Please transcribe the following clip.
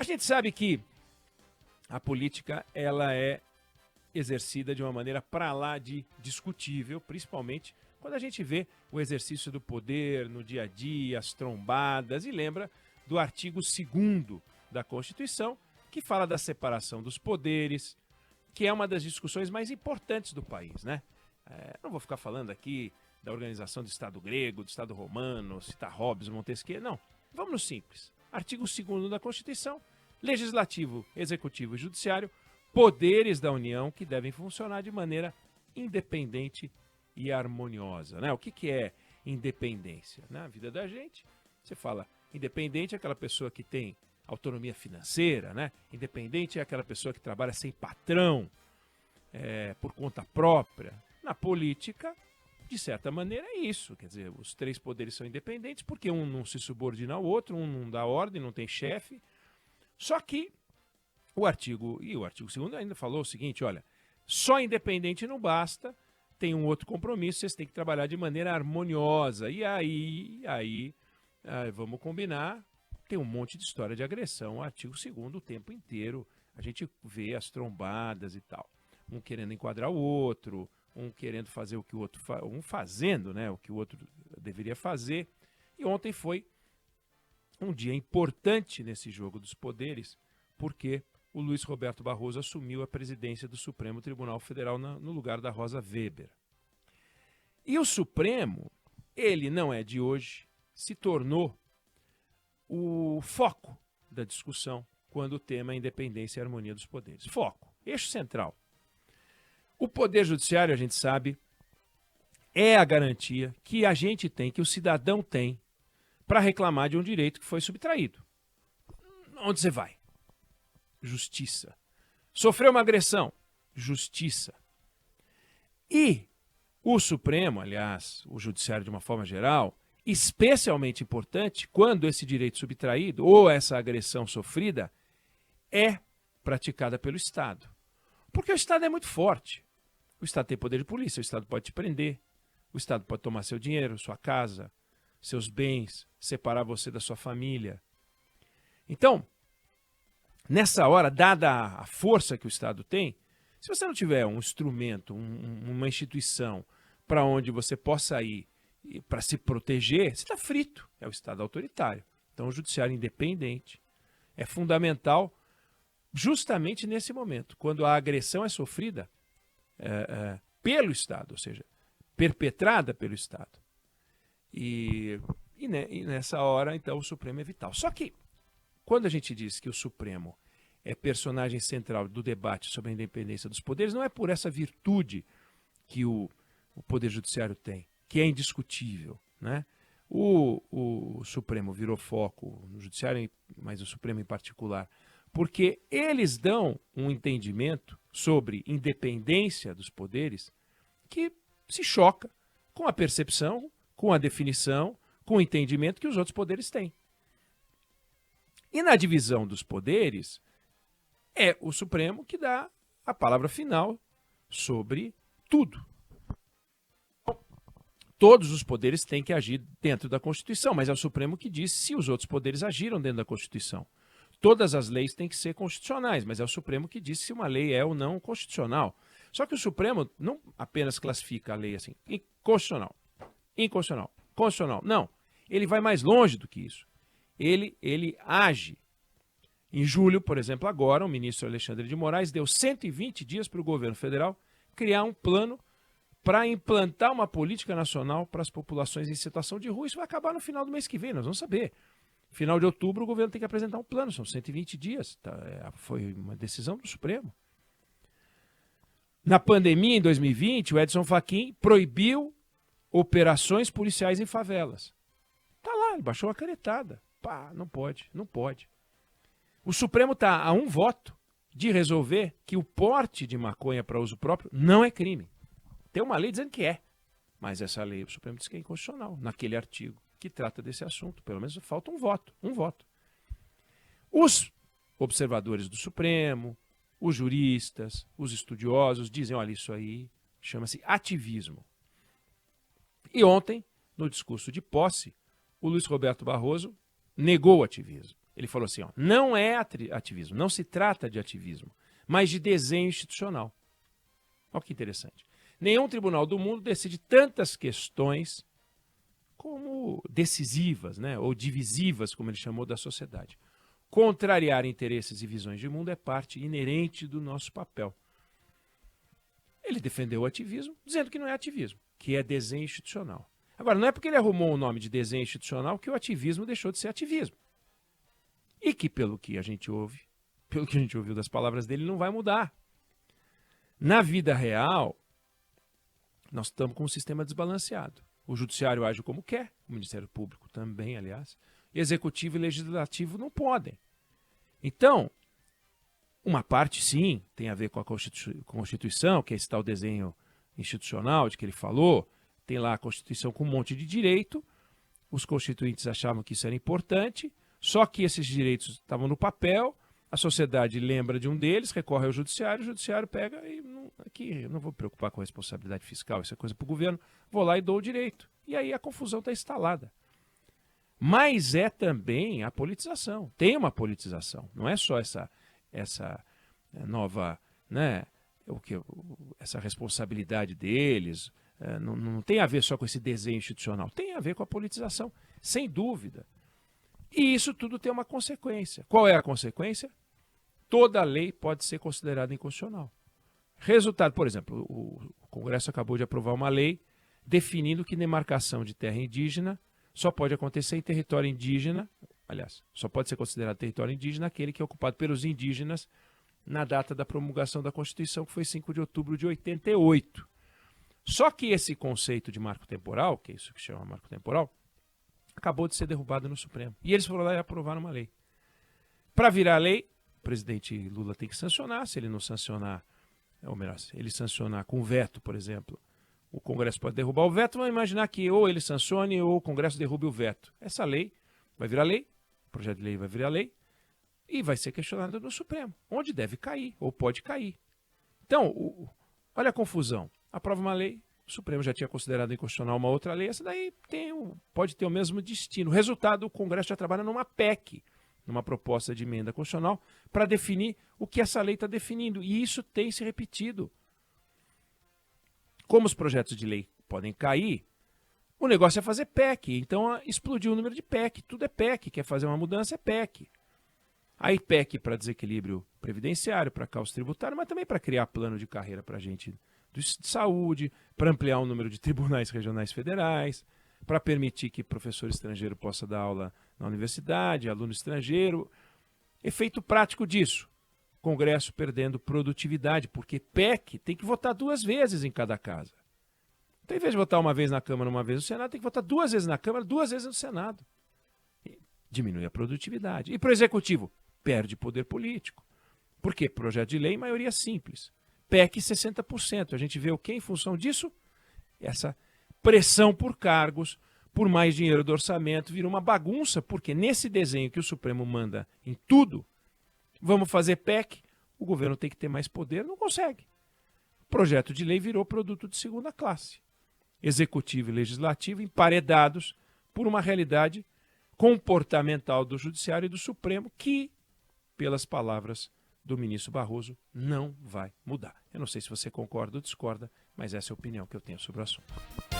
A gente sabe que a política ela é exercida de uma maneira para lá de discutível, principalmente quando a gente vê o exercício do poder no dia a dia, as trombadas, e lembra do artigo 2º da Constituição, que fala da separação dos poderes, que é uma das discussões mais importantes do país, né? Não vou ficar falando aqui da organização do Estado grego, do Estado romano, citar Hobbes, Montesquieu, não. Vamos no simples. Artigo 2º da Constituição, Legislativo, Executivo e Judiciário, poderes da União que devem funcionar de maneira independente e harmoniosa, né? O que é independência? Na vida da gente, você fala, independente é aquela pessoa que tem autonomia financeira, né? Independente é aquela pessoa que trabalha sem patrão, por conta própria. Na política, de certa maneira, é isso. Quer dizer, os 3 poderes são independentes porque um não se subordina ao outro, um não dá ordem, não tem chefe. Só que o artigo 2º ainda falou o seguinte, olha, só independente não basta, tem um outro compromisso, vocês têm que trabalhar de maneira harmoniosa. E aí vamos combinar, tem um monte de história de agressão, o artigo 2º o tempo inteiro, a gente vê as trombadas e tal. Um querendo enquadrar o outro, um querendo fazer o que o outro um fazendo, né, o que o outro deveria fazer. E ontem foi um dia importante nesse jogo dos poderes, porque o Luiz Roberto Barroso assumiu a presidência do Supremo Tribunal Federal no lugar da Rosa Weber. E o Supremo, ele não é de hoje, se tornou o foco da discussão quando o tema é independência e harmonia dos poderes. Foco, eixo central. O Poder Judiciário, a gente sabe, é a garantia que a gente tem, que o cidadão tem, para reclamar de um direito que foi subtraído. Onde você vai? Justiça. Sofreu uma agressão? Justiça. E o Supremo, aliás, o Judiciário de uma forma geral, especialmente importante quando esse direito subtraído ou essa agressão sofrida é praticada pelo Estado. Porque o Estado é muito forte. O Estado tem poder de polícia, o Estado pode te prender, o Estado pode tomar seu dinheiro, sua casa, seus bens, separar você da sua família. Então, nessa hora, dada a força que o Estado tem, se você não tiver um instrumento, uma instituição para onde você possa ir para se proteger, você está frito. É o Estado autoritário. Então, o judiciário independente é fundamental justamente nesse momento, quando a agressão é sofrida pelo Estado, ou seja, perpetrada pelo Estado. E nessa hora, então, o Supremo é vital. Só que, quando a gente diz que o Supremo é personagem central do debate sobre a independência dos poderes, não é por essa virtude que o Poder Judiciário tem, que é indiscutível, né? O Supremo virou foco no Judiciário, mas o Supremo em particular, porque eles dão um entendimento sobre independência dos poderes que se choca com a percepção, com a definição, com o entendimento que os outros poderes têm. E na divisão dos poderes, é o Supremo que dá a palavra final sobre tudo. Todos os poderes têm que agir dentro da Constituição, mas é o Supremo que diz se os outros poderes agiram dentro da Constituição. Todas as leis têm que ser constitucionais, mas é o Supremo que diz se uma lei é ou não constitucional. Só que o Supremo não apenas classifica a lei assim, inconstitucional, inconstitucional, constitucional. Não, ele vai mais longe do que isso. Ele age. Em julho, por exemplo, agora, o ministro Alexandre de Moraes deu 120 dias para o governo federal criar um plano para implantar uma política nacional para as populações em situação de rua. Isso vai acabar no final do mês que vem, nós vamos saber. Final de outubro, o governo tem que apresentar um plano, são 120 dias. Foi uma decisão do Supremo. Na pandemia, em 2020, o Edson Fachin proibiu operações policiais em favelas. Está lá, ele baixou uma canetada. Pá, não pode, não pode. O Supremo está a um voto de resolver que o porte de maconha para uso próprio não é crime. Tem uma lei dizendo que é, mas essa lei, o Supremo diz que é inconstitucional, naquele artigo que trata desse assunto. Pelo menos falta um voto, um voto. Os observadores do Supremo, os juristas, os estudiosos dizem, olha, isso aí chama-se ativismo. E ontem, no discurso de posse, o Luiz Roberto Barroso negou o ativismo. Ele falou assim, ó, não é ativismo, não se trata de ativismo, mas de desenho institucional. Olha que interessante. Nenhum tribunal do mundo decide tantas questões como decisivas, né, ou divisivas, como ele chamou, da sociedade. Contrariar interesses e visões de mundo é parte inerente do nosso papel. Ele defendeu o ativismo, dizendo que não é ativismo, que é desenho institucional. Agora, não é porque ele arrumou o nome de desenho institucional que o ativismo deixou de ser ativismo. E que, pelo que a gente ouviu das palavras dele, não vai mudar. Na vida real, nós estamos com um sistema desbalanceado. O judiciário age como quer, o Ministério Público também, aliás. Executivo e legislativo não podem. Então, uma parte, sim, tem a ver com a Constituição, que é esse tal desenho institucional de que ele falou. Tem lá a Constituição com um monte de direito. Os constituintes achavam que isso era importante, só que esses direitos estavam no papel. A sociedade lembra de um deles, recorre ao judiciário, o judiciário pega e aqui não vou me preocupar com a responsabilidade fiscal, isso é coisa para o governo, vou lá e dou o direito. E aí a confusão está instalada. Mas é também a politização. Tem uma politização, não é só essa nova, né, essa responsabilidade deles, não tem a ver só com esse desenho institucional, tem a ver com a politização, sem dúvida. E isso tudo tem uma consequência. Qual é a consequência? Toda lei pode ser considerada inconstitucional. Resultado, por exemplo, o Congresso acabou de aprovar uma lei definindo que demarcação de terra indígena só pode acontecer em território indígena, aliás, só pode ser considerado território indígena aquele que é ocupado pelos indígenas na data da promulgação da Constituição, que foi 5 de outubro de 88. Só que esse conceito de marco temporal, que é isso que chama marco temporal, acabou de ser derrubado no Supremo. E eles foram lá e aprovaram uma lei. Para virar lei, o presidente Lula tem que sancionar. Se ele não sancionar, ou melhor, se ele sancionar com veto, por exemplo, o Congresso pode derrubar o veto. Vamos imaginar que ou ele sancione ou o Congresso derrube o veto. Essa lei vai virar lei, o projeto de lei vai virar lei, e vai ser questionado no Supremo, onde deve cair, ou pode cair. Então, olha a confusão. Aprova uma lei, o Supremo já tinha considerado inconstitucional uma outra lei, essa daí pode ter o mesmo destino. O resultado, o Congresso já trabalha numa PEC, numa proposta de emenda constitucional, para definir o que essa lei está definindo. E isso tem se repetido. Como os projetos de lei podem cair, o negócio é fazer PEC. Então explodiu o número de PEC. Tudo é PEC. Quer fazer uma mudança, é PEC. Aí PEC para desequilíbrio previdenciário, para caos tributário, mas também para criar plano de carreira para gente de saúde, para ampliar o número de tribunais regionais federais, para permitir que professor estrangeiro possa dar aula na universidade, aluno estrangeiro. Efeito prático disso, Congresso perdendo produtividade, porque PEC tem que votar 2 vezes em cada casa. Então, em vez de votar uma vez na Câmara, uma vez no Senado, tem que votar 2 vezes na Câmara, 2 vezes no Senado. E diminui a produtividade. E para o Executivo, perde poder político. Por quê? Projeto de lei, maioria simples. PEC 60%. A gente vê o que em função disso? Essa pressão por cargos, por mais dinheiro do orçamento, vira uma bagunça, porque nesse desenho que o Supremo manda em tudo, vamos fazer PEC, o governo tem que ter mais poder, não consegue. O projeto de lei virou produto de segunda classe. Executivo e legislativo emparedados por uma realidade comportamental do Judiciário e do Supremo que, pelas palavras do ministro Barroso, não vai mudar. Eu não sei se você concorda ou discorda, mas essa é a opinião que eu tenho sobre o assunto.